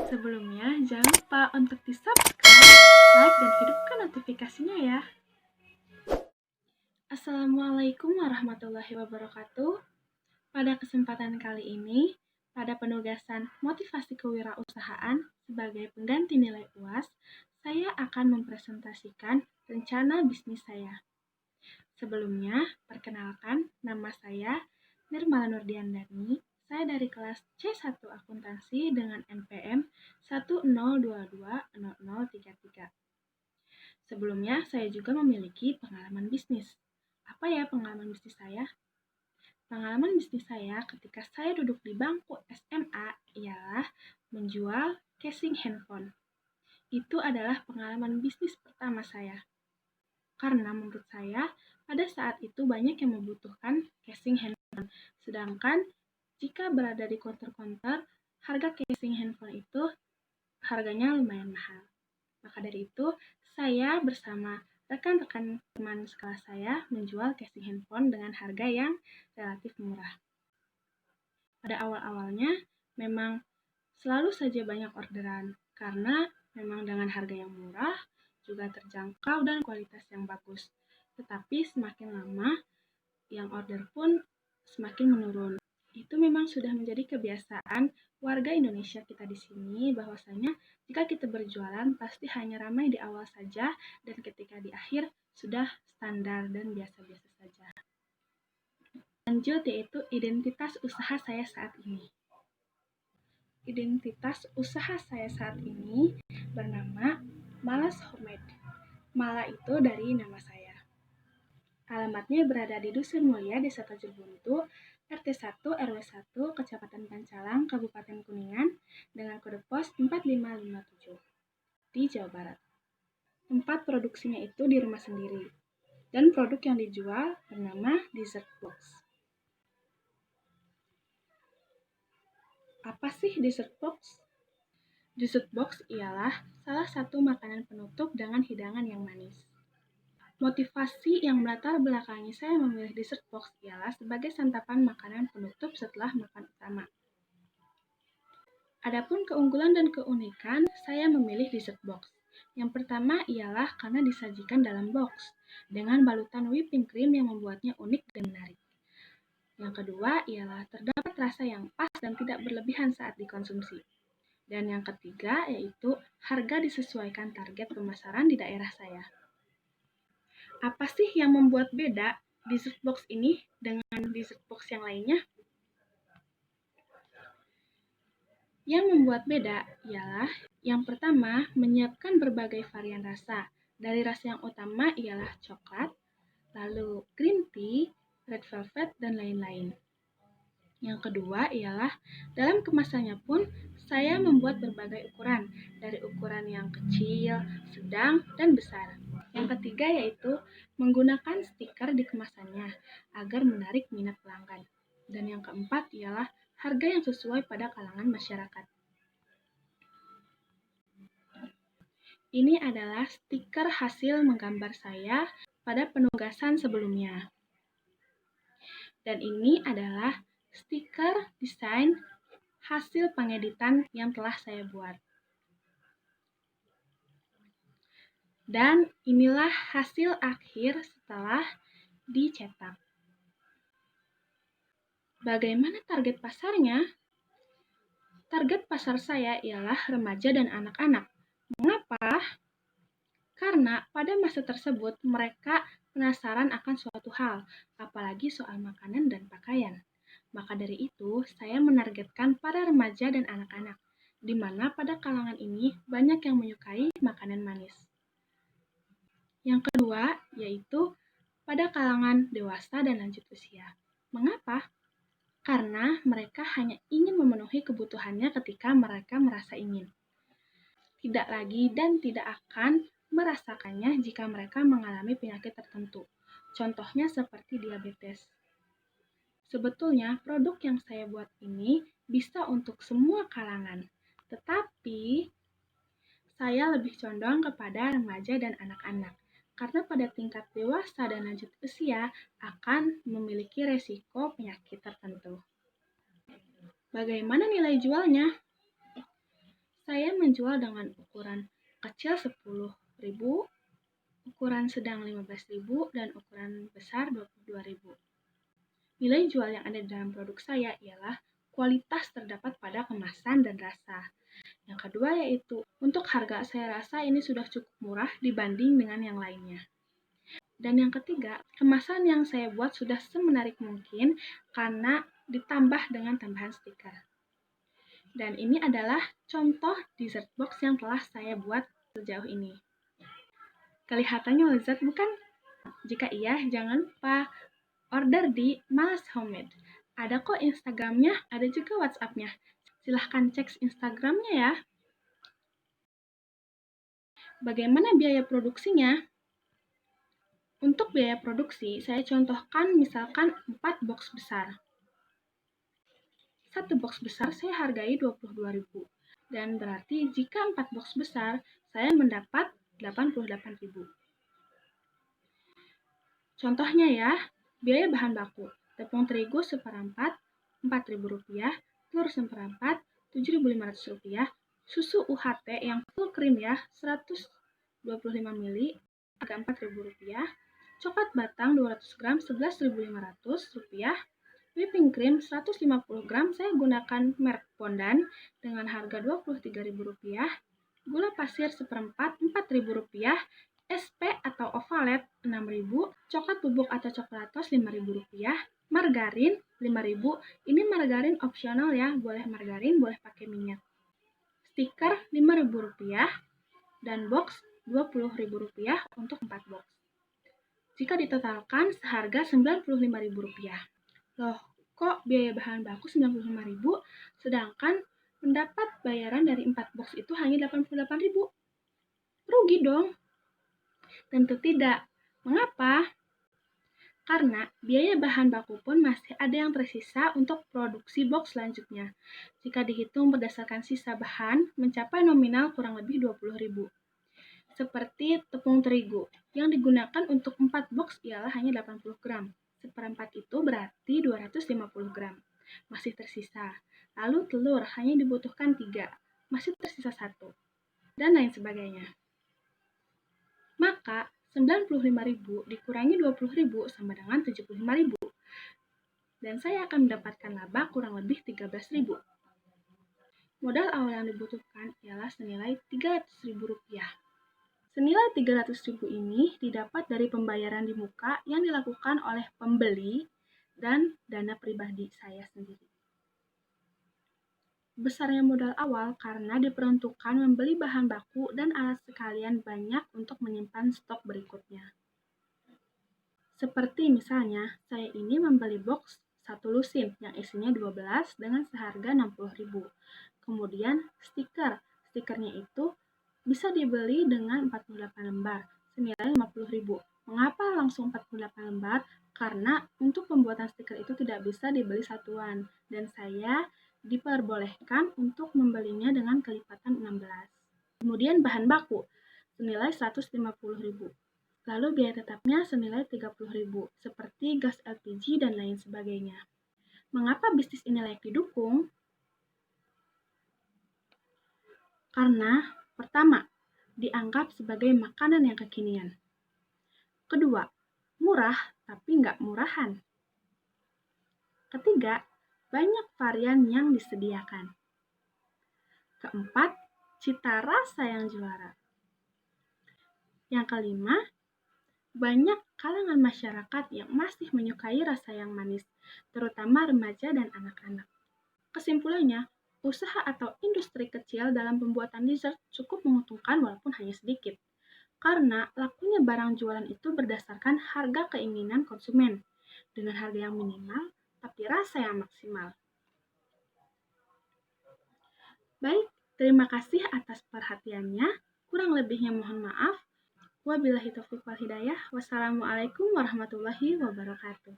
Sebelumnya, jangan lupa untuk di-subscribe, like, dan hidupkan notifikasinya ya. Assalamualaikum warahmatullahi wabarakatuh. Pada kesempatan kali ini, pada penugasan motivasi kewirausahaan sebagai pengganti nilai UAS, saya akan mempresentasikan rencana bisnis saya. Sebelumnya, perkenalkan, nama saya Nirmala Nurdiandani. Saya dari kelas C1 Akuntansi dengan NPM 102200033. Sebelumnya, saya juga memiliki pengalaman bisnis. Apa ya pengalaman bisnis saya? Pengalaman bisnis saya ketika saya duduk di bangku SMA ialah menjual casing handphone. Itu adalah pengalaman bisnis pertama saya. Karena menurut saya, pada saat itu banyak yang membutuhkan casing handphone. Sedangkan jika berada di counter-counter, harga casing handphone itu harganya lumayan mahal. Maka dari itu, saya bersama rekan-rekan teman sekelas saya menjual casing handphone dengan harga yang relatif murah. Pada awal-awalnya, memang selalu saja banyak orderan, karena memang dengan harga yang murah, juga terjangkau dan kualitas yang bagus. Tetapi semakin lama, yang order pun semakin menurun. Itu memang sudah menjadi kebiasaan warga Indonesia kita di sini, bahwasanya jika kita berjualan pasti hanya ramai di awal saja, dan ketika di akhir sudah standar dan biasa-biasa saja. Lanjut, yaitu identitas usaha saya saat ini. Identitas usaha saya saat ini bernama Malas Homemade. Mala itu dari nama saya. Alamatnya berada di Dusun Mulia, Desa Tanjung Buntu, RT 1 RW 1, Kecamatan Pancalang, Kabupaten Kuningan, dengan kode pos 4557 di Jawa Barat. Tempat produksinya itu di rumah sendiri. Dan produk yang dijual bernama Dessert Box. Apa sih dessert box? Dessert box ialah salah satu makanan penutup dengan hidangan yang manis. Motivasi yang melatar belakangi saya memilih dessert box ialah sebagai santapan makanan penutup setelah makan utama. Adapun keunggulan dan keunikan saya memilih dessert box. Yang pertama ialah karena disajikan dalam box dengan balutan whipping cream yang membuatnya unik dan menarik. Yang kedua ialah terdapat rasa yang pas dan tidak berlebihan saat dikonsumsi. Dan yang ketiga yaitu harga disesuaikan target pemasaran di daerah saya. Apa sih yang membuat beda dessert box ini dengan dessert box yang lainnya? Yang membuat beda ialah yang pertama menyiapkan berbagai varian rasa. Dari rasa yang utama ialah coklat, lalu green tea, red velvet, dan lain-lain. Yang kedua ialah dalam kemasannya pun saya membuat berbagai ukuran, dari ukuran yang kecil, sedang, dan besar. Yang ketiga yaitu menggunakan stiker di kemasannya agar menarik minat pelanggan. Dan yang keempat ialah harga yang sesuai pada kalangan masyarakat. Ini adalah stiker hasil menggambar saya pada penugasan sebelumnya. Dan ini adalah stiker desain hasil pengeditan yang telah saya buat. Dan inilah hasil akhir setelah dicetak. Bagaimana target pasarnya? Target pasar saya ialah remaja dan anak-anak. Mengapa? Karena pada masa tersebut mereka penasaran akan suatu hal, apalagi soal makanan dan pakaian. Maka dari itu, saya menargetkan para remaja dan anak-anak, di mana pada kalangan ini banyak yang menyukai makanan manis. Yang kedua, yaitu pada kalangan dewasa dan lanjut usia. Mengapa? Karena mereka hanya ingin memenuhi kebutuhannya ketika mereka merasa ingin. Tidak lagi dan tidak akan merasakannya jika mereka mengalami penyakit tertentu. Contohnya seperti diabetes. Sebetulnya produk yang saya buat ini bisa untuk semua kalangan, tetapi saya lebih condong kepada remaja dan anak-anak, karena pada tingkat dewasa dan lanjut usia akan memiliki resiko penyakit tertentu. Bagaimana nilai jualnya? Saya menjual dengan ukuran kecil 10.000, ukuran sedang 15.000, dan ukuran besar 22.000. Nilai jual yang ada di dalam produk saya ialah kualitas terdapat pada kemasan dan rasa. Yang kedua yaitu, untuk harga saya rasa ini sudah cukup murah dibanding dengan yang lainnya. Dan yang ketiga, kemasan yang saya buat sudah semenarik mungkin karena ditambah dengan tambahan stiker. Dan ini adalah contoh dessert box yang telah saya buat sejauh ini. Kelihatannya lezat bukan? Jika iya, jangan lupa order di Malas Homemade. Ada kok Instagramnya, ada juga WhatsAppnya. Silahkan cek Instagramnya ya. Bagaimana biaya produksinya? Untuk biaya produksi, saya contohkan misalkan 4 box besar. Satu box besar saya hargai 22.000. Dan berarti jika 4 box besar, saya mendapat 88.000. Contohnya ya, biaya bahan baku. Tepung terigu seperempat, Rp4.000. Telur seperempat, Rp7.500. Susu UHT yang full cream ya, 125 ml, harga Rp4.000. Coklat batang 200 gram, Rp11.500. Whipping cream 150 gram, saya gunakan merek Pondan dengan harga Rp23.000. Gula pasir seperempat, Rp4.000. SP atau ovalet 6.000. Coklat bubuk atau coklatos Rp5.000. Margarin 5.000. Ini margarin opsional ya, boleh margarin, boleh pakai minyak. Stiker Rp5.000 dan box Rp20.000 untuk 4 box. Jika ditotalkan seharga Rp95.000. Loh, kok biaya bahan baku Rp95.000, sedangkan mendapat bayaran dari 4 box itu hanya Rp88.000? Rugi dong. Tentu tidak. Mengapa? Karena biaya bahan baku pun masih ada yang tersisa untuk produksi box selanjutnya. Jika dihitung berdasarkan sisa bahan, mencapai nominal kurang lebih Rp20.000. Seperti tepung terigu, yang digunakan untuk 4 box ialah hanya 80 gram. Seperempat itu berarti 250 gram. Masih tersisa. Lalu telur hanya dibutuhkan 3, masih tersisa 1. Dan lain sebagainya. Maka 95.000 dikurangi 20.000 sama dengan 75.000. Dan saya akan mendapatkan laba kurang lebih 13.000. Modal awal yang dibutuhkan ialah senilai Rp300.000. Senilai Rp300.000 ini didapat dari pembayaran di muka yang dilakukan oleh pembeli dan dana pribadi saya sendiri. Besarnya modal awal karena diperuntukkan membeli bahan baku dan alat sekalian banyak untuk menyimpan stok berikutnya. Seperti misalnya, saya ini membeli box 1 lusin yang isinya 12 dengan seharga Rp60.000. Kemudian stikernya itu bisa dibeli dengan 48 lembar, senilai Rp50.000. Mengapa langsung 48 lembar? Karena untuk pembuatan stiker itu tidak bisa dibeli satuan, dan saya diperbolehkan untuk membelinya dengan kelipatan 16. Kemudian bahan baku, senilai Rp150.000. Lalu biaya tetapnya senilai Rp30.000, seperti gas LPG dan lain sebagainya. Mengapa bisnis ini layak didukung? Karena pertama, dianggap sebagai makanan yang kekinian. Kedua, murah tapi nggak murahan. Ketiga, banyak varian yang disediakan. Keempat, cita rasa yang juara. Yang kelima, banyak kalangan masyarakat yang masih menyukai rasa yang manis, terutama remaja dan anak-anak. Kesimpulannya, usaha atau industri kecil dalam pembuatan dessert cukup menguntungkan walaupun hanya sedikit. Karena lakunya barang jualan itu berdasarkan harga keinginan konsumen, dengan harga yang minimal tapi rasa yang maksimal. Baik, terima kasih atas perhatiannya. Kurang lebihnya mohon maaf. Wabillahi taufiq wal hidayah. Wassalamualaikum warahmatullahi wabarakatuh.